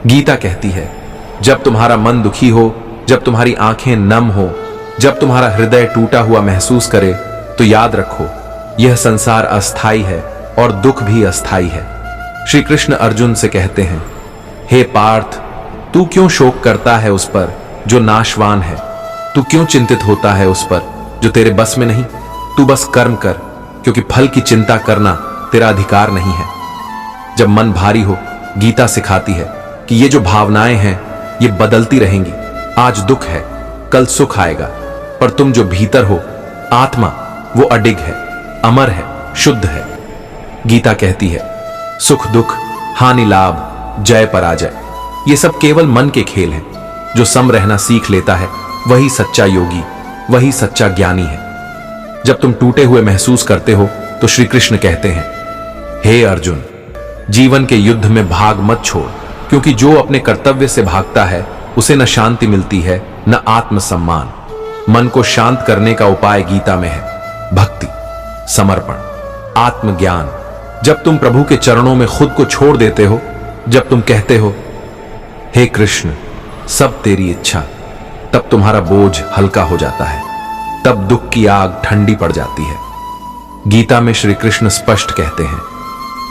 गीता कहती है, जब तुम्हारा मन दुखी हो, जब तुम्हारी आंखें नम हो, जब तुम्हारा हृदय टूटा हुआ महसूस करे, तो याद रखो यह संसार अस्थाई है और दुख भी अस्थाई है। श्री कृष्ण अर्जुन से कहते हैं, हे पार्थ, तू क्यों शोक करता है उस पर जो नाशवान है? तू क्यों चिंतित होता है उस पर जो तेरे बस में नहीं? तू बस कर्म कर, क्योंकि फल की चिंता करना तेरा अधिकार नहीं है। जब मन भारी हो, गीता सिखाती है कि ये जो भावनाएं हैं ये बदलती रहेंगी। आज दुख है, कल सुख आएगा, पर तुम जो भीतर हो आत्मा, वो अडिग है, अमर है, शुद्ध है। गीता कहती है, सुख दुख, हानि लाभ, जय पराजय, ये सब केवल मन के खेल हैं। जो सम रहना सीख लेता है वही सच्चा योगी, वही सच्चा ज्ञानी है। जब तुम टूटे हुए महसूस करते हो तो श्री कृष्ण कहते हैं, हे अर्जुन, जीवन के युद्ध में भाग मत छोड़, क्योंकि जो अपने कर्तव्य से भागता है उसे न शांति मिलती है न आत्मसम्मान। मन को शांत करने का उपाय गीता में है भक्ति, समर्पण, आत्मज्ञान। जब तुम प्रभु के चरणों में खुद को छोड़ देते हो, जब तुम कहते हो, हे कृष्ण, सब तेरी इच्छा, तब तुम्हारा बोझ हल्का हो जाता है, तब दुख की आग ठंडी पड़ जाती है। गीता में श्री कृष्ण स्पष्ट कहते हैं,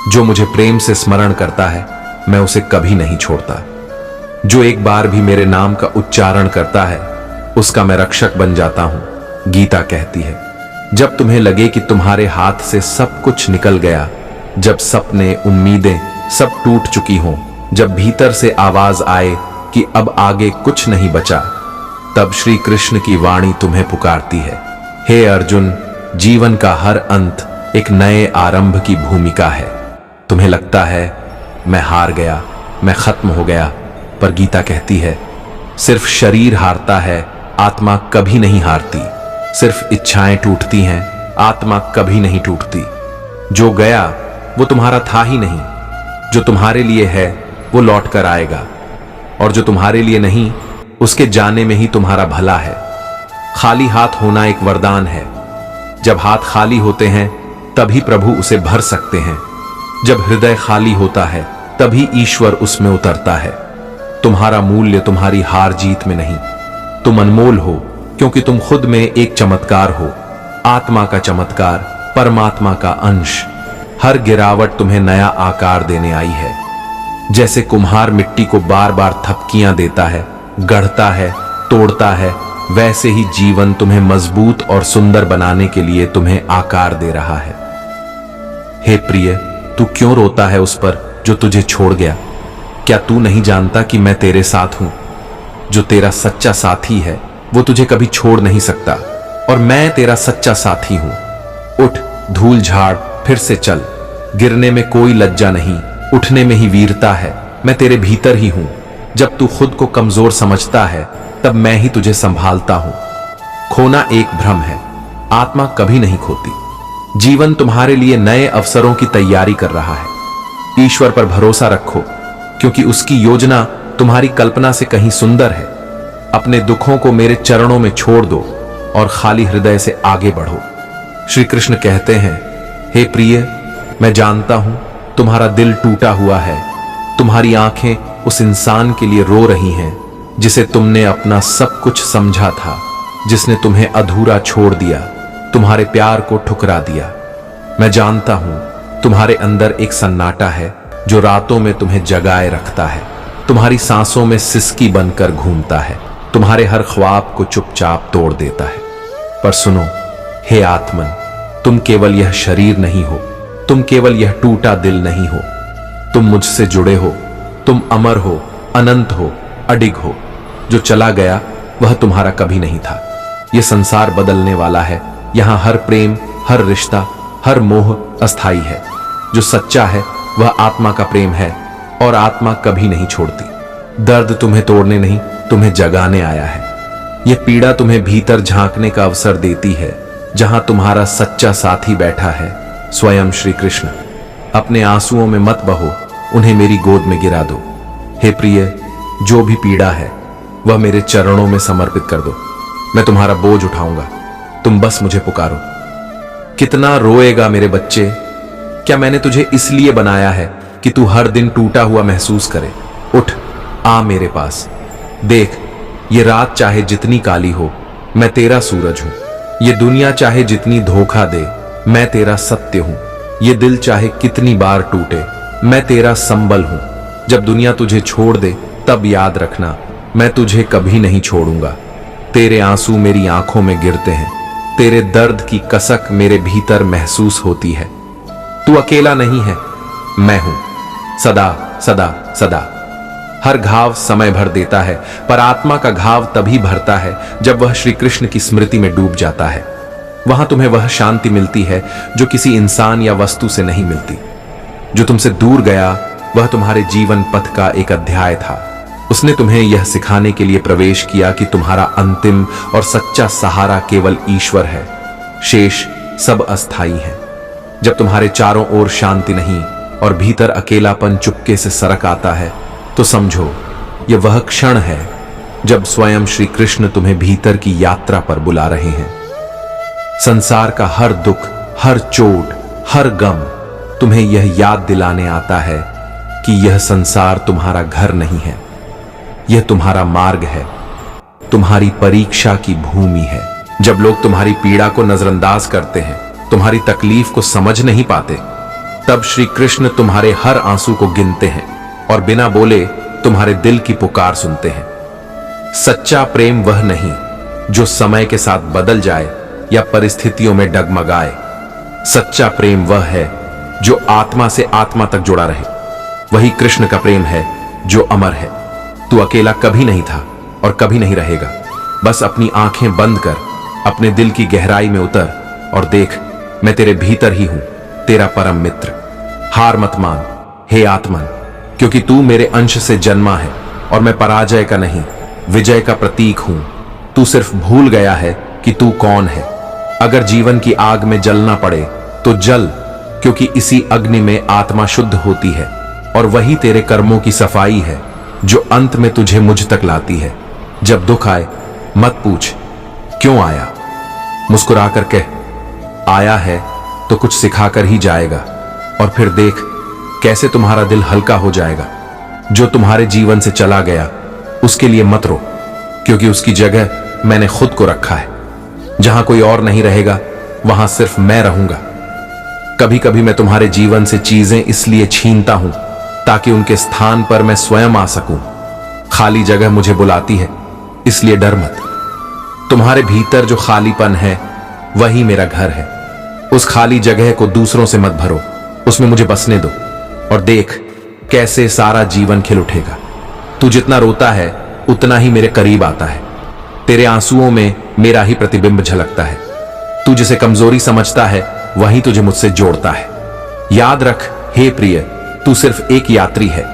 जो मुझे प्रेम से स्मरण करता है मैं उसे कभी नहीं छोड़ता। जो एक बार भी मेरे नाम का उच्चारण करता है उसका मैं रक्षक बन जाता हूं। गीता कहती है, जब तुम्हें लगे कि तुम्हारे हाथ से सब कुछ निकल गया, जब सपने उम्मीदें सब टूट चुकी हों, जब भीतर से आवाज आए कि अब आगे कुछ नहीं बचा, तब श्री कृष्ण की वाणी तुम्हें पुकारती है, हे अर्जुन, जीवन का हर अंत एक नए आरंभ की भूमिका है। तुम्हें लगता है मैं हार गया, मैं खत्म हो गया, पर गीता कहती है, सिर्फ शरीर हारता है, आत्मा कभी नहीं हारती। सिर्फ इच्छाएं टूटती हैं, आत्मा कभी नहीं टूटती। जो गया वो तुम्हारा था ही नहीं, जो तुम्हारे लिए है वो लौट कर आएगा, और जो तुम्हारे लिए नहीं उसके जाने में ही तुम्हारा भला है। खाली हाथ होना एक वरदान है। जब हाथ खाली होते हैं तभी प्रभु उसे भर सकते हैं। जब हृदय खाली होता है तभी ईश्वर उसमें उतरता है। तुम्हारा मूल्य तुम्हारी हार जीत में नहीं। तुम अनमोल हो क्योंकि तुम खुद में एक चमत्कार हो, आत्मा का चमत्कार, परमात्मा का अंश। हर गिरावट तुम्हें नया आकार देने आई है। जैसे कुम्हार मिट्टी को बार बार थपकियां देता है, गढ़ता है, तोड़ता है, वैसे ही जीवन तुम्हें मजबूत और सुंदर बनाने के लिए तुम्हें आकार दे रहा है। हे प्रिय, तू क्यों रोता है उस पर जो तुझे छोड़ गया? क्या तू नहीं जानता कि मैं तेरे साथ हूं? जो तेरा सच्चा साथी है वो तुझे कभी छोड़ नहीं सकता, और मैं तेरा सच्चा साथी हूं। उठ, धूल झाड़, फिर से चल। गिरने में कोई लज्जा नहीं, उठने में ही वीरता है। मैं तेरे भीतर ही हूं। जब तू खुद को कमजोर समझता है तब मैं ही तुझे संभालता हूं। खोना एक भ्रम है, आत्मा कभी नहीं खोती। जीवन तुम्हारे लिए नए अवसरों की तैयारी कर रहा है। ईश्वर पर भरोसा रखो, क्योंकि उसकी योजना तुम्हारी कल्पना से कहीं सुंदर है। अपने दुखों को मेरे चरणों में छोड़ दो और खाली हृदय से आगे बढ़ो। श्री कृष्ण कहते हैं, हे प्रिय, मैं जानता हूं तुम्हारा दिल टूटा हुआ है। तुम्हारी आंखें उस इंसान के लिए रो रही हैं जिसे तुमने अपना सब कुछ समझा था, जिसने तुम्हें अधूरा छोड़ दिया, तुम्हारे प्यार को ठुकरा दिया। मैं जानता हूं तुम्हारे अंदर एक सन्नाटा है जो रातों में तुम्हें जगाए रखता है, तुम्हारी सांसों में सिसकी बनकर घूमता है, तुम्हारे हर ख्वाब को चुपचाप तोड़ देता है। पर सुनो, हे आत्मन, तुम केवल यह शरीर नहीं हो, तुम केवल यह टूटा दिल नहीं हो, तुम मुझसे जुड़े हो, तुम अमर हो, अनंत हो, अडिग हो। जो चला गया वह तुम्हारा कभी नहीं था। यह संसार बदलने वाला है। यहां हर प्रेम, हर रिश्ता, हर मोह अस्थाई है। जो सच्चा है वह आत्मा का प्रेम है, और आत्मा कभी नहीं छोड़ती। दर्द तुम्हें तोड़ने नहीं, तुम्हें जगाने आया है। यह पीड़ा तुम्हें भीतर झांकने का अवसर देती है, जहां तुम्हारा सच्चा साथी बैठा है, स्वयं श्री कृष्ण। अपने आंसुओं में मत बहो, उन्हें मेरी गोद में गिरा दो। हे प्रिय, जो भी पीड़ा है वह मेरे चरणों में समर्पित कर दो। मैं तुम्हारा बोझ उठाऊंगा, तुम बस मुझे पुकारो। कितना रोएगा मेरे बच्चे? क्या मैंने तुझे इसलिए बनाया है कि तू हर दिन टूटा हुआ महसूस करे? उठ, आ मेरे पास। देख, ये रात चाहे जितनी काली हो, मैं तेरा सूरज हूं। ये दुनिया चाहे जितनी धोखा दे, मैं तेरा सत्य हूं। ये दिल चाहे कितनी बार टूटे, मैं तेरा संबल हूं। जब दुनिया तुझे छोड़ दे तब याद रखना, मैं तुझे कभी नहीं छोड़ूंगा। तेरे आंसू मेरी आंखों में गिरते हैं, तेरे दर्द की कसक मेरे भीतर महसूस होती है। तू अकेला नहीं है, मैं हूं सदा सदा सदा। हर घाव समय भर देता है, पर आत्मा का घाव तभी भरता है जब वह श्री कृष्ण की स्मृति में डूब जाता है। वहां तुम्हें वह शांति मिलती है जो किसी इंसान या वस्तु से नहीं मिलती। जो तुमसे दूर गया वह तुम्हारे जीवन पथ का एक अध्याय था। उसने तुम्हें यह सिखाने के लिए प्रवेश किया कि तुम्हारा अंतिम और सच्चा सहारा केवल ईश्वर है, शेष सब अस्थाई है। जब तुम्हारे चारों ओर शांति नहीं और भीतर अकेलापन चुपके से सरक आता है, तो समझो यह वह क्षण है जब स्वयं श्री कृष्ण तुम्हें भीतर की यात्रा पर बुला रहे हैं। संसार का हर दुख, हर चोट, हर गम तुम्हें यह याद दिलाने आता है कि यह संसार तुम्हारा घर नहीं है, यह तुम्हारा मार्ग है, तुम्हारी परीक्षा की भूमि है। जब लोग तुम्हारी पीड़ा को नजरअंदाज करते हैं, तुम्हारी तकलीफ को समझ नहीं पाते, तब श्री कृष्ण तुम्हारे हर आंसू को गिनते हैं और बिना बोले तुम्हारे दिल की पुकार सुनते हैं। सच्चा प्रेम वह नहीं जो समय के साथ बदल जाए या परिस्थितियों में डगमगाए। सच्चा प्रेम वह है जो आत्मा से आत्मा तक जुड़ा रहे। वही कृष्ण का प्रेम है जो अमर है। तू अकेला कभी नहीं था और कभी नहीं रहेगा। बस अपनी आंखें बंद कर अपने दिल की गहराई में उतर और देख, मैं तेरे भीतर ही हूं, तेरा परम मित्र। हार मत मान हे आत्मन, क्योंकि तू मेरे अंश से जन्मा है और मैं पराजय का नहीं, विजय का प्रतीक हूं। तू सिर्फ भूल गया है कि तू कौन है। अगर जीवन की आग में जलना पड़े तो जल, क्योंकि इसी अग्नि में आत्मा शुद्ध होती है और वही तेरे कर्मों की सफाई है जो अंत में तुझे मुझ तक लाती है। जब दुख आए मत पूछ क्यों आया, मुस्कुराकर कह आया है तो कुछ सिखाकर ही जाएगा। और फिर देख कैसे तुम्हारा दिल हल्का हो जाएगा। जो तुम्हारे जीवन से चला गया उसके लिए मत रो, क्योंकि उसकी जगह मैंने खुद को रखा है। जहां कोई और नहीं रहेगा वहां सिर्फ मैं रहूंगा। कभी कभी मैं तुम्हारे जीवन से चीजें इसलिए छीनता हूं ताकि उनके स्थान पर मैं स्वयं आ सकूं। खाली जगह मुझे बुलाती है, इसलिए डर मत। तुम्हारे भीतर जो खालीपन है वही मेरा घर है। उस खाली जगह को दूसरों से मत भरो, उसमें मुझे बसने दो और देख कैसे सारा जीवन खिल उठेगा। तू जितना रोता है उतना ही मेरे करीब आता है। तेरे आंसुओं में मेरा ही प्रतिबिंब झलकता है। तू जिसे कमजोरी समझता है वही तुझे मुझसे जोड़ता है। याद रख हे प्रिय, तू सिर्फ एक यात्री है।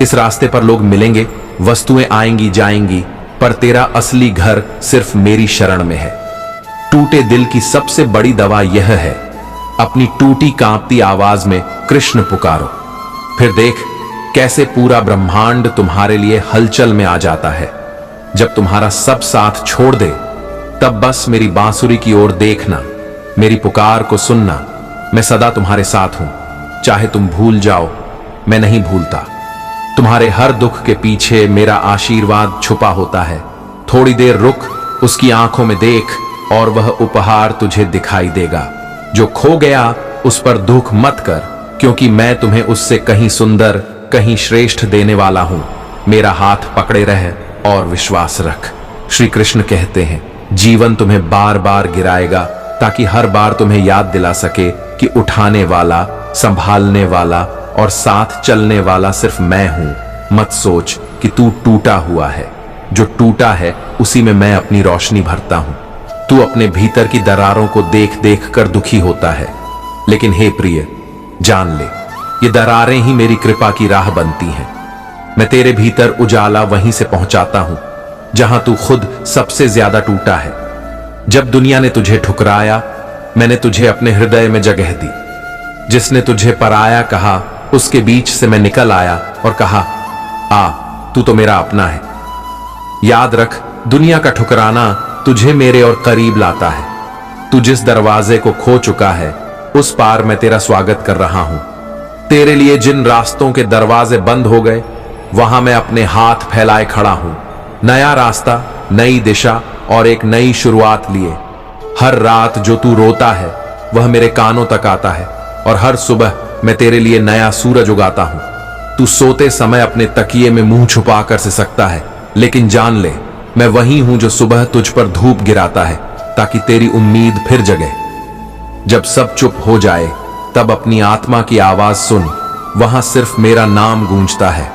इस रास्ते पर लोग मिलेंगे, वस्तुएं आएंगी जाएंगी, पर तेरा असली घर सिर्फ मेरी शरण में है। टूटे दिल की सबसे बड़ी दवा यह है, अपनी टूटी कांपती आवाज में कृष्ण पुकारो। फिर देख कैसे पूरा ब्रह्मांड तुम्हारे लिए हलचल में आ जाता है। जब तुम्हारा सब साथ छोड़ दे तब बस मेरी बांसुरी की ओर देखना, मेरी पुकार को सुनना। मैं सदा तुम्हारे साथ हूं, चाहे तुम भूल जाओ मैं नहीं भूलता। तुम्हारे हर दुख के पीछे मेरा आशीर्वाद छुपा होता है। थोड़ी देर रुक, उसकी आंखों में देख और वह उपहार तुझे दिखाई देगा। जो खो गया उस पर दुख मत कर, क्योंकि मैं तुम्हें उससे कहीं सुंदर, कहीं श्रेष्ठ देने वाला हूं। मेरा हाथ पकड़े रह और विश्वास रख। श्री कृष्ण कहते हैं जीवन तुम्हें बार बार गिराएगा ताकि हर बार तुम्हें याद दिला सके कि उठाने वाला, संभालने वाला और साथ चलने वाला सिर्फ मैं हूं। मत सोच कि तू टूटा हुआ है। जो टूटा है उसी में मैं अपनी रोशनी भरता हूं। तू अपने भीतर की दरारों को देख देख कर दुखी होता है, लेकिन हे प्रिय जान ले, ये दरारें ही मेरी कृपा की राह बनती हैं। मैं तेरे भीतर उजाला वहीं से पहुंचाता हूं जहां तू खुद सबसे ज्यादा टूटा है। जब दुनिया ने तुझे ठुकराया, मैंने तुझे अपने हृदय में जगह दी। जिसने तुझे पराया कहा उसके बीच से मैं निकल आया और कहा आ, तू तो मेरा अपना है। याद रख, दुनिया का ठुकराना तुझे मेरे और करीब लाता है। तू जिस दरवाजे को खो चुका है उस पार मैं तेरा स्वागत कर रहा हूं। तेरे लिए जिन रास्तों के दरवाजे बंद हो गए वहां मैं अपने हाथ फैलाए खड़ा हूं, नया रास्ता, नई दिशा और एक नई शुरुआत लिए। हर रात जो तू रोता है वह मेरे कानों तक आता है और हर सुबह मैं तेरे लिए नया सूरज उगाता हूं। तू सोते समय अपने तकिए में मुंह छुपा कर से सकता है, लेकिन जान ले मैं वही हूं जो सुबह तुझ पर धूप गिराता है ताकि तेरी उम्मीद फिर जगे। जब सब चुप हो जाए तब अपनी आत्मा की आवाज सुन, वहां सिर्फ मेरा नाम गूंजता है।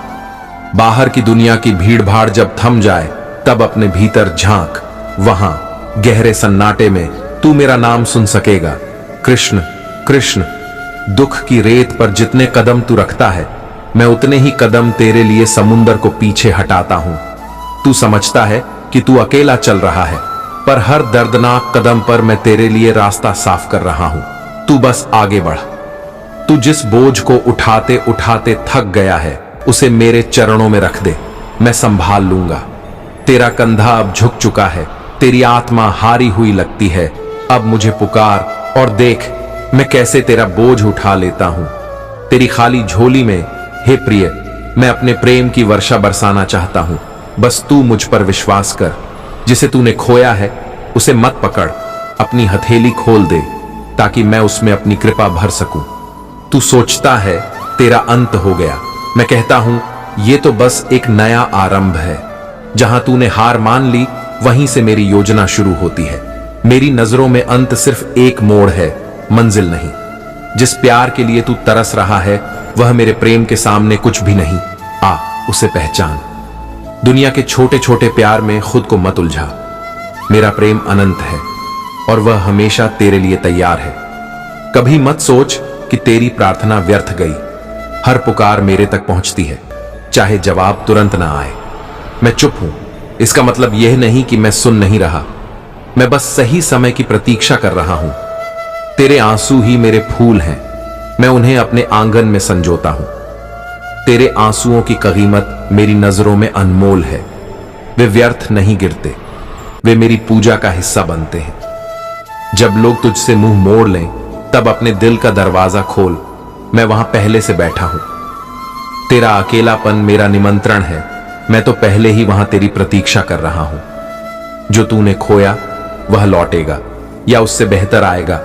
बाहर की दुनिया की भीड़ भाड़ जब थम जाए तब अपने भीतर झांक, वहां गहरे सन्नाटे में तू मेरा नाम सुन सकेगा। कृष्ण कृष्ण। दुख की रेत पर जितने कदम तू रखता है मैं उतने ही कदम तेरे लिए समुंदर को पीछे हटाता हूं। तू समझता है कि तू अकेला चल रहा है, पर हर दर्दनाक कदम पर मैं तेरे लिए रास्ता साफ कर रहा हूं। तू बस आगे बढ़। तू जिस बोझ को उठाते उठाते थक गया है उसे मेरे चरणों में रख दे, मैं संभाल लूंगा। तेरा कंधा अब झुक चुका है, तेरी आत्मा हारी हुई लगती है। अब मुझे पुकार और देख मैं कैसे तेरा बोझ उठा लेता हूं। तेरी खाली झोली में हे प्रिय मैं अपने प्रेम की वर्षा बरसाना चाहता हूं। बस तू मुझ पर विश्वास कर। जिसे तूने खोया है उसे मत पकड़, अपनी हथेली खोल दे ताकि मैं उसमें अपनी कृपा भर सकूं। तू सोचता है तेरा अंत हो गया, मैं कहता हूं ये तो बस एक नया आरंभ है। जहां तूने हार मान ली वहीं से मेरी योजना शुरू होती है। मेरी नजरों में अंत सिर्फ एक मोड़ है, मंजिल नहीं। जिस प्यार के लिए तू तरस रहा है वह मेरे प्रेम के सामने कुछ भी नहीं। आ उसे पहचान। दुनिया के छोटे छोटे प्यार में खुद को मत उलझा। मेरा प्रेम अनंत है और वह हमेशा तेरे लिए तैयार है। कभी मत सोच कि तेरी प्रार्थना व्यर्थ गई। हर पुकार मेरे तक पहुंचती है, चाहे जवाब तुरंत ना आए। मैं चुप हूं, इसका मतलब यह नहीं कि मैं सुन नहीं रहा। मैं बस सही समय की प्रतीक्षा कर रहा हूं। तेरे आंसू ही मेरे फूल हैं, मैं उन्हें अपने आंगन में संजोता हूं। तेरे आंसुओं की कीमत मेरी नजरों में अनमोल है। वे व्यर्थ नहीं गिरते, वे मेरी पूजा का हिस्सा बनते हैं। जब लोग तुझसे मुंह मोड़ लें तब अपने दिल का दरवाजा खोल, मैं वहां पहले से बैठा हूं। तेरा अकेलापन मेरा निमंत्रण है, मैं तो पहले ही वहां तेरी प्रतीक्षा कर रहा हूं। जो तूने खोया वह लौटेगा या उससे बेहतर आएगा,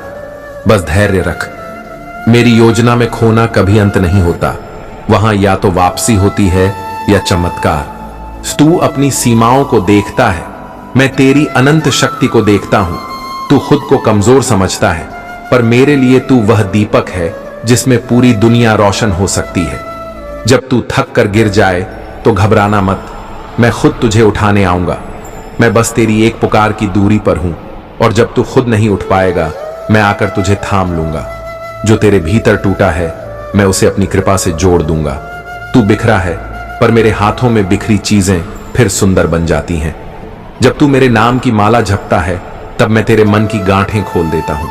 बस धैर्य रख। मेरी योजना में खोना कभी अंत नहीं होता, वहां या तो वापसी होती है या चमत्कार। तू अपनी सीमाओं को देखता है, मैं तेरी अनंत शक्ति को देखता हूं। तू खुद को कमजोर समझता है, पर मेरे लिए तू वह दीपक है जिसमें पूरी दुनिया रोशन हो सकती है। जब तू थक कर गिर जाए तो घबराना मत, मैं खुद तुझे उठाने आऊंगा। मैं बस तेरी एक पुकार की दूरी पर हूं और जब तू खुद नहीं उठ पाएगा मैं आकर तुझे थाम लूंगा। जो तेरे भीतर टूटा है मैं उसे अपनी कृपा से जोड़ दूंगा। तू बिखरा है, पर मेरे हाथों में बिखरी चीजें फिर सुंदर बन जाती हैं। जब तू मेरे नाम की माला जपता है तब मैं तेरे मन की गांठें खोल देता हूं।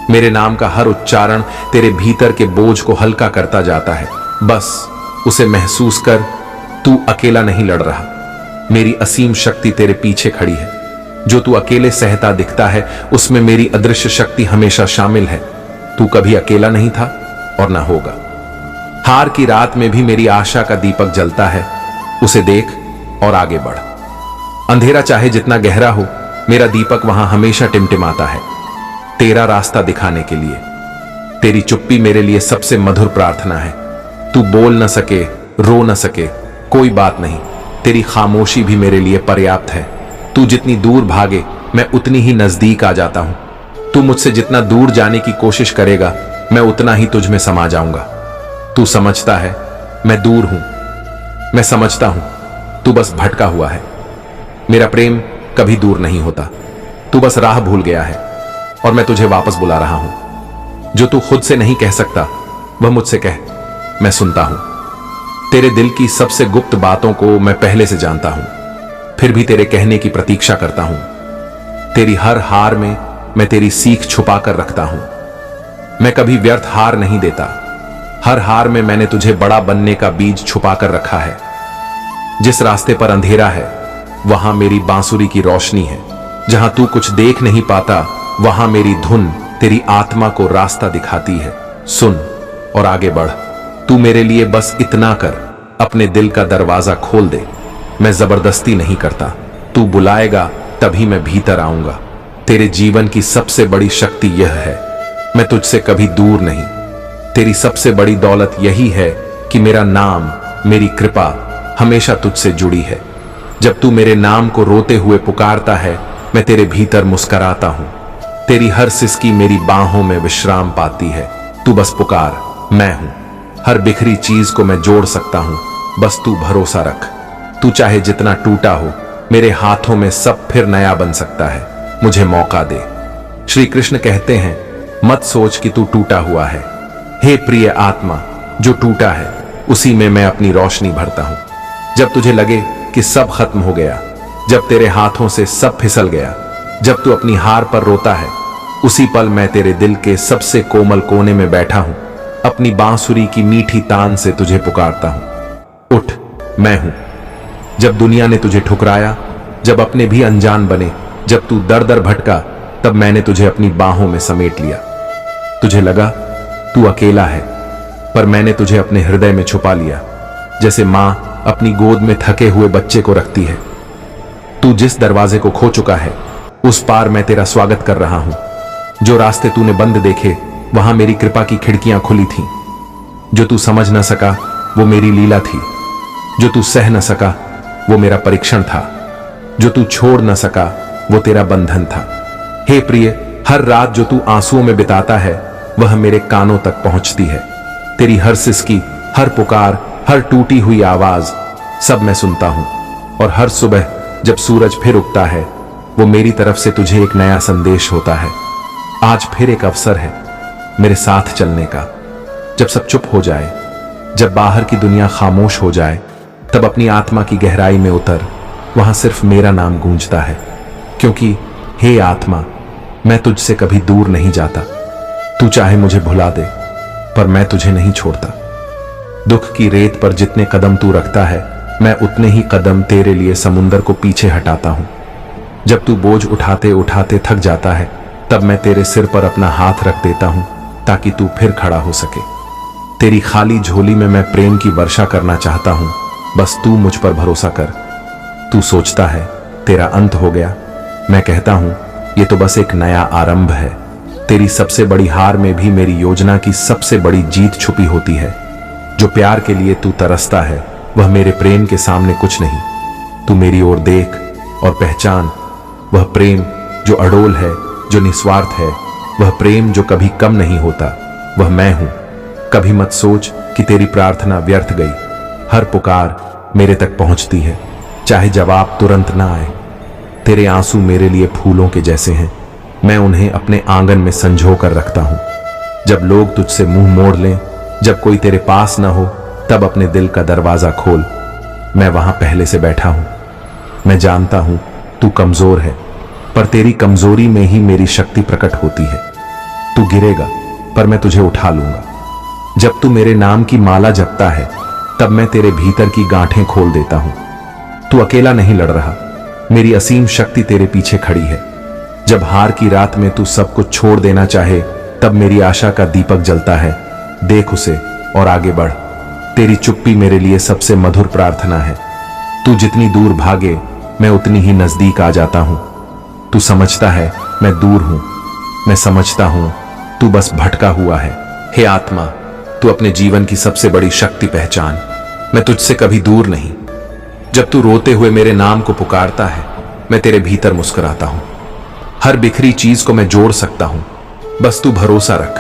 मेरे नाम का हर उच्चारण तेरे भीतर के बोझ को हल्का करता जाता है। बस उसे महसूस कर, तू अकेला नहीं लड़ रहा। मेरी असीम शक्ति तेरे पीछे खड़ी है। जो तू अकेले सहता दिखता है उसमें मेरी अदृश्य शक्ति हमेशा शामिल है। तू कभी अकेला नहीं था और ना होगा। हार की रात में भी मेरी आशा का दीपक जलता है, उसे देख और आगे बढ़। अंधेरा चाहे जितना गहरा हो, मेरा दीपक वहां हमेशा टिमटिमाता है, तेरा रास्ता दिखाने के लिए। तेरी चुप्पी मेरे लिए सबसे मधुर प्रार्थना है। तू बोल न सके, रो न सके, कोई बात नहीं, तेरी खामोशी भी मेरे लिए पर्याप्त है। तू जितनी दूर भागे मैं उतनी ही नजदीक आ जाता हूं। तू मुझसे जितना दूर जाने की कोशिश करेगा मैं उतना ही तुझ में समा जाऊंगा। तू समझता है मैं दूर हूं, मैं समझता हूं, तू बस भटका हुआ है। मेरा प्रेम कभी दूर नहीं होता, तू बस राह भूल गया है और मैं तुझे वापस बुला रहा हूं। जो तू खुद से नहीं कह सकता वह मुझसे कह, मैं सुनता हूं। तेरे दिल की सबसे गुप्त बातों को मैं पहले से जानता हूं, फिर भी तेरे कहने की प्रतीक्षा करता हूं। तेरी हर हार में मैं तेरी सीख छुपा कर रखता हूं। मैं कभी व्यर्थ हार नहीं देता। हर हार में मैंने तुझे बड़ा बनने का बीज छुपा कर रखा है। जिस रास्ते पर अंधेरा है वहां मेरी बांसुरी की रोशनी है। जहां तू कुछ देख नहीं पाता वहां मेरी धुन तेरी आत्मा को रास्ता दिखाती है। सुन और आगे बढ़। तू मेरे लिए बस इतना कर, अपने दिल का दरवाजा खोल दे। मैं जबरदस्ती नहीं करता, तू बुलाएगा तभी मैं भीतर आऊंगा। तेरे जीवन की सबसे बड़ी शक्ति यह है, मैं तुझसे कभी दूर नहीं। तेरी सबसे बड़ी दौलत यही है कि मेरा नाम, मेरी कृपा हमेशा तुझसे जुड़ी है। जब तू मेरे नाम को रोते हुए पुकारता है, मैं तेरे भीतर मुस्कुराता हूं। तेरी हर सिसकी मेरी बाहों में विश्राम पाती है। तू बस पुकार, मैं हूं। हर बिखरी चीज को मैं जोड़ सकता हूं, बस तू भरोसा रख। तू चाहे जितना टूटा हो, मेरे हाथों में सब फिर नया बन सकता है। मुझे मौका दे। श्री कृष्ण कहते हैं, मत सोच कि तू टूटा हुआ है। हे प्रिय आत्मा, जो टूटा है उसी में मैं अपनी रोशनी भरता हूं। जब तुझे लगे कि सब खत्म हो गया, जब तेरे हाथों से सब फिसल गया, जब तू अपनी हार पर रोता है, उसी पल मैं तेरे दिल के सबसे कोमल कोने में बैठा हूं। अपनी बांसुरी की मीठी तान से तुझे पुकारता हूं। उठ, मैं हूं। जब दुनिया ने तुझे ठुकराया, जब अपने भी अनजान बने, जब तू दर दर भटका, तब मैंने तुझे अपनी बाहों में समेट लिया। तुझे लगा तू अकेला है, पर मैंने तुझे अपने हृदय में छुपा लिया, जैसे मां अपनी गोद में थके हुए बच्चे को रखती है। तू जिस दरवाजे को खो चुका है, उस पार मैं तेरा स्वागत कर रहा हूं। जो रास्ते तूने बंद देखे, वहां मेरी कृपा की खिड़कियां खुली थीं। जो तू समझ न सका, वो मेरी लीला थी। जो तू सह न सका, वो मेरा परीक्षण था। जो तू छोड़ न सका, वो तेरा बंधन था। हे प्रिय, हर रात जो तू आंसुओं में बिताता है, वह मेरे कानों तक पहुंचती है। तेरी हर सिसकी, हर पुकार, हर टूटी हुई आवाज, सब मैं सुनता हूं। और हर सुबह जब सूरज फिर उगता है, वो मेरी तरफ से तुझे एक नया संदेश होता है। आज फिर एक अवसर है मेरे साथ चलने का। जब सब चुप हो जाए, जब बाहर की दुनिया खामोश हो जाए, तब अपनी आत्मा की गहराई में उतर। वहां सिर्फ मेरा नाम गूंजता है, क्योंकि हे आत्मा, मैं तुझसे कभी दूर नहीं जाता। तू चाहे मुझे भुला दे, पर मैं तुझे नहीं छोड़ता। दुख की रेत पर जितने कदम तू रखता है, मैं उतने ही कदम तेरे लिए समुंदर को पीछे हटाता हूं। जब तू बोझ उठाते उठाते थक जाता है, तब मैं तेरे सिर पर अपना हाथ रख देता हूं, ताकि तू फिर खड़ा हो सके। तेरी खाली झोली में मैं प्रेम की वर्षा करना चाहता हूं, बस तू मुझ पर भरोसा कर। तू सोचता है तेरा अंत हो गया, मैं कहता हूं ये तो बस एक नया आरंभ है। तेरी सबसे बड़ी हार में भी मेरी योजना की सबसे बड़ी जीत छुपी होती है। जो प्यार के लिए तू तरसता है, वह मेरे प्रेम के सामने कुछ नहीं। तू मेरी ओर देख और पहचान, वह प्रेम जो अडोल है, जो निस्वार्थ है, वह प्रेम जो कभी कम नहीं होता, वह मैं हूं। कभी मत सोच कि तेरी प्रार्थना व्यर्थ गई। हर पुकार मेरे तक पहुंचती है, चाहे जवाब तुरंत ना आए। तेरे आंसू मेरे लिए फूलों के जैसे हैं, मैं उन्हें अपने आंगन में संजो कर रखता हूं। जब लोग तुझसे मुंह मोड़ लें, जब कोई तेरे पास ना हो, तब अपने दिल का दरवाजा खोल। मैं वहां पहले से बैठा हूं। मैं जानता हूं तू कमजोर है, पर तेरी कमजोरी में ही मेरी शक्ति प्रकट होती है। तू गिरेगा, पर मैं तुझे उठा लूंगा। जब तू मेरे नाम की माला जपता है, तब मैं तेरे भीतर की गांठें खोल देता हूं। तू अकेला नहीं लड़ रहा, मेरी असीम शक्ति तेरे पीछे खड़ी है। जब हार की रात में तू सब कुछ छोड़ देना चाहे, तब मेरी आशा का दीपक जलता है। देख उसे और आगे बढ़। तेरी चुप्पी मेरे लिए सबसे मधुर प्रार्थना है। तू जितनी दूर भागे, मैं उतनी ही नजदीक आ जाता हूं। तू समझता है मैं दूर हूं, मैं समझता हूं तू बस भटका हुआ है। हे आत्मा, तू अपने जीवन की सबसे बड़ी शक्ति पहचान। मैं तुझसे कभी दूर नहीं। जब तू रोते हुए मेरे नाम को पुकारता है, मैं तेरे भीतर मुस्कुराता हूं। हर बिखरी चीज को मैं जोड़ सकता हूं, बस तू भरोसा रख।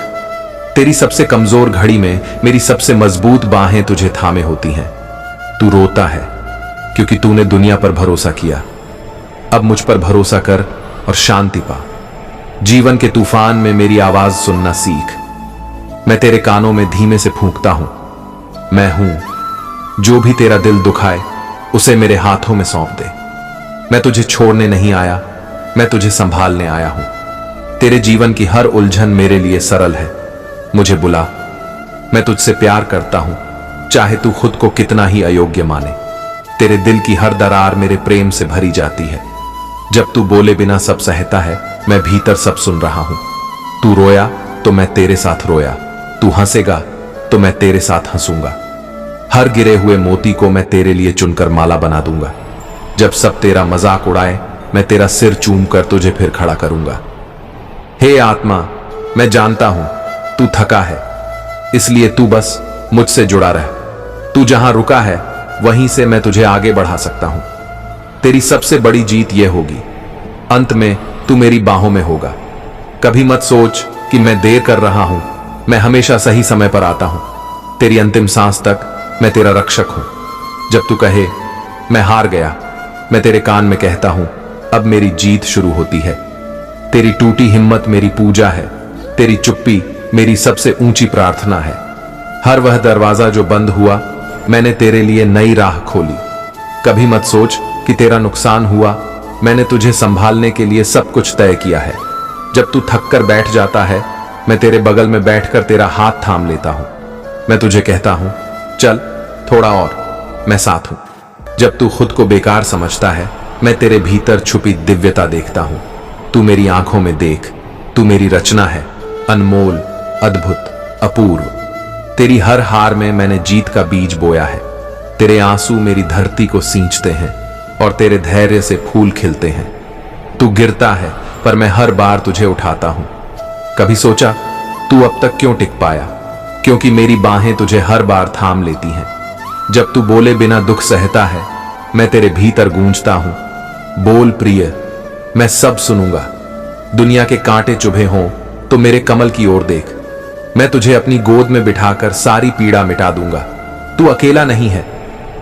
तेरी सबसे कमजोर घड़ी में मेरी सबसे मजबूत बाहें तुझे थामे होती हैं। तू रोता है क्योंकि तूने दुनिया पर भरोसा किया। अब मुझ पर भरोसा कर और शांति पा। जीवन के तूफान में मेरी आवाज सुनना सीख। मैं तेरे कानों में धीमे से फूंकता हूं, मैं हूं। जो भी तेरा दिल दुखाए, उसे मेरे हाथों में सौंप दे। मैं तुझे छोड़ने नहीं आया, मैं तुझे संभालने आया हूं। तेरे जीवन की हर उलझन मेरे लिए सरल है। मुझे बुला, मैं तुझसे प्यार करता हूं, चाहे तू खुद को कितना ही अयोग्य माने। तेरे दिल की हर दरार मेरे प्रेम से भरी जाती है। जब तू बोले बिना सब सहता है, मैं भीतर सब सुन रहा हूं। तू रोया तो मैं तेरे साथ रोया, तू हंसेगा तो मैं तेरे साथ हंसूंगा। हर गिरे हुए मोती को मैं तेरे लिए चुनकर माला बना दूंगा। जब सब तेरा मजाक उड़ाए, मैं तेरा सिर चूम कर तुझे फिर खड़ा करूंगा। हे आत्मा, मैं जानता हूं तू थका है, इसलिए तू बस मुझसे जुड़ा रह। तू जहां रुका है वहीं से मैं तुझे आगे बढ़ा सकता हूं। तेरी सबसे बड़ी जीत यह होगी, अंत में तू मेरी बाहों में होगा। कभी मत सोच कि मैं देर कर रहा हूं, मैं हमेशा सही समय पर आता हूं। तेरी अंतिम सांस तक मैं तेरा रक्षक हूं। जब तू कहे मैं हार गया, मैं तेरे कान में कहता हूं अब मेरी जीत शुरू होती है। तेरी टूटी हिम्मत मेरी पूजा है, तेरी चुप्पी मेरी सबसे ऊंची प्रार्थना है। हर वह दरवाजा जो बंद हुआ, मैंने तेरे लिए नई राह खोली। कभी मत सोच कि तेरा नुकसान हुआ, मैंने तुझे संभालने के लिए सब कुछ तय किया है। जब तू थक कर बैठ जाता है, मैं तेरे बगल में बैठकर तेरा हाथ थाम लेता हूं। मैं तुझे कहता हूं चल थोड़ा और, मैं साथ हूं। जब तू खुद को बेकार समझता है, मैं तेरे भीतर छुपी दिव्यता देखता हूं। तू मेरी आंखों में देख, तू मेरी रचना है, अनमोल, अद्भुत, अपूर्व। तेरी हर हार में मैंने जीत का बीज बोया है। तेरे आंसू मेरी धरती को सींचते हैं और तेरे धैर्य से फूल खिलते हैं। तू गिरता है पर मैं हर बार तुझे उठाता हूं। कभी सोचा तू अब तक क्यों टिक पाया? क्योंकि मेरी बाहें तुझे हर बार थाम लेती हैं। जब तू बोले बिना दुख सहता है, मैं तेरे भीतर गूंजता हूं, बोल प्रिय, मैं सब सुनूंगा। दुनिया के कांटे चुभे हों तो मेरे कमल की ओर देख। मैं तुझे अपनी गोद में बिठाकर सारी पीड़ा मिटा दूंगा। तू अकेला नहीं है,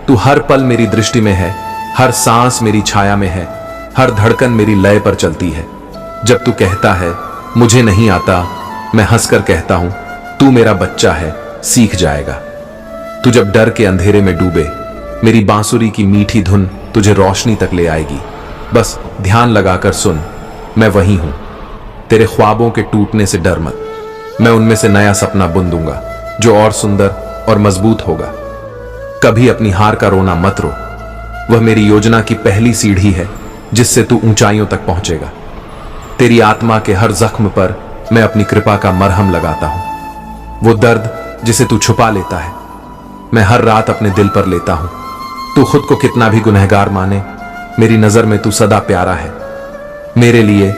तू हर पल मेरी दृष्टि में है, हर सांस मेरी छाया में है, हर धड़कन मेरी लय पर चलती है। जब तू कहता है मुझे नहीं आता, मैं हंसकर कहता हूं तू मेरा बच्चा है, सीख जाएगा। तू जब डर के अंधेरे में डूबे, मेरी बांसुरी की मीठी धुन तुझे रोशनी तक ले आएगी। बस ध्यान लगाकर सुन, मैं वही हूं। तेरे ख्वाबों के टूटने से डर मत, मैं उनमें से नया सपना बुन दूंगा जो और सुंदर और मजबूत होगा। कभी अपनी हार का रोना मत रो, वह मेरी योजना की पहली सीढ़ी है जिससे तू ऊंचाइयों तक पहुंचेगा। तेरी आत्मा के हर जख्म पर मैं अपनी कृपा का मरहम लगाता हूं। वो दर्द जिसे तू छुपा लेता है, मैं हर रात अपने दिल पर लेता हूं। तू खुद को कितना भी गुनहगार माने, मेरी नजर में तू सदा प्यारा है। मेरे लिए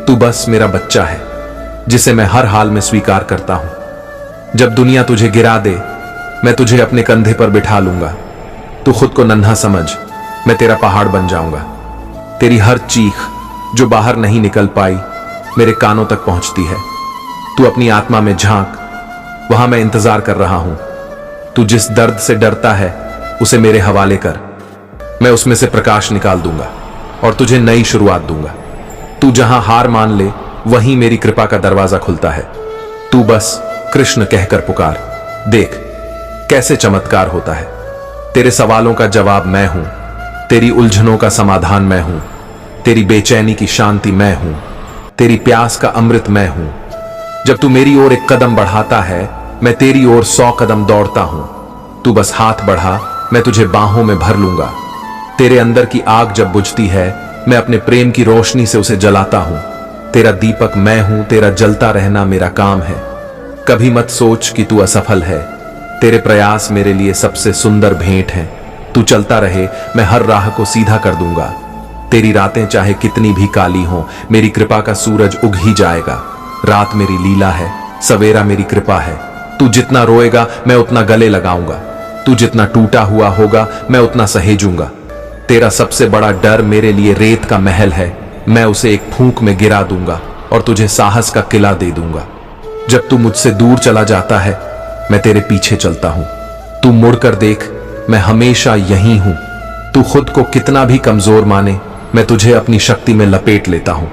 तू बस मेरा बच्चा है जिसे मैं हर हाल में स्वीकार करता हूं। जब दुनिया तुझे गिरा दे, मैं तुझे अपने कंधे पर बिठा लूंगा। तू खुद को नन्हा समझ, मैं तेरा पहाड़ बन जाऊंगा। तेरी हर चीख जो बाहर नहीं निकल पाई, मेरे कानों तक पहुंचती है। तू अपनी आत्मा में झांक, वहां मैं इंतजार कर रहा हूं। तू जिस दर्द से डरता है उसे मेरे हवाले कर, मैं उसमें से प्रकाश निकाल दूंगा और तुझे नई शुरुआत दूंगा। तू जहां हार मान ले, वहीं मेरी कृपा का दरवाजा खुलता है। तू बस कृष्ण कहकर पुकार, देख कैसे चमत्कार होता है। तेरे सवालों का जवाब मैं हूं, तेरी उलझनों का समाधान मैं हूं, तेरी बेचैनी की शांति मैं हूं, तेरी प्यास का अमृत मैं हूं। जब तू मेरी ओर एक कदम बढ़ाता है, मैं तेरी ओर 100 कदम दौड़ता हूं। तू बस हाथ बढ़ा, मैं तुझे बाहों में भर लूंगा। तेरे अंदर की आग जब बुझती है, मैं अपने प्रेम की रोशनी से उसे जलाता हूं। तेरा दीपक मैं हूं, तेरा जलता रहना मेरा काम है। कभी मत सोच कि तू असफल है, तेरे प्रयास मेरे लिए सबसे सुंदर भेंट हैं। तू चलता रहे, मैं हर राह को सीधा कर दूंगा। तेरी रातें चाहे कितनी भी काली हों, मेरी कृपा का सूरज उग ही जाएगा। रात मेरी लीला है, सवेरा मेरी कृपा है। तू जितना रोएगा मैं उतना गले लगाऊंगा, तू जितना टूटा हुआ होगा मैं उतना सहेजूंगा। तेरा सबसे बड़ा डर मेरे लिए रेत का महल है, मैं उसे एक फूंक में गिरा दूंगा और तुझे साहस का किला दे दूंगा। जब तू मुझसे दूर चला जाता है, मैं तेरे पीछे चलता हूं। तू मुड़कर देख, मैं हमेशा यहीं हूं। तू खुद को कितना भी कमजोर माने, मैं तुझे अपनी शक्ति में लपेट लेता हूं।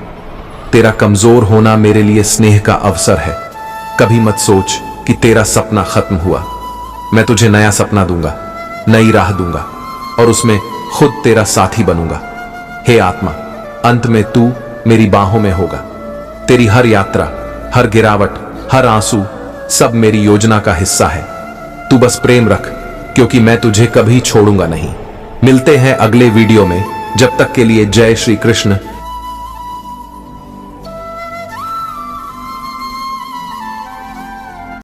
तेरा कमजोर होना मेरे लिए स्नेह का अवसर है। कभी मत सोच कि तेरा सपना खत्म हुआ, मैं तुझे नया सपना दूंगा, नई राह दूंगा और उसमें खुद तेरा साथी बनूंगा। हे आत्मा, अंत में तू मेरी बाहों में होगा। तेरी हर यात्रा, हर गिरावट, हर आंसू सब मेरी योजना का हिस्सा है। तू बस प्रेम रख, क्योंकि मैं तुझे कभी छोड़ूंगा नहीं। मिलते हैं अगले वीडियो में, जब तक के लिए जय श्री कृष्ण।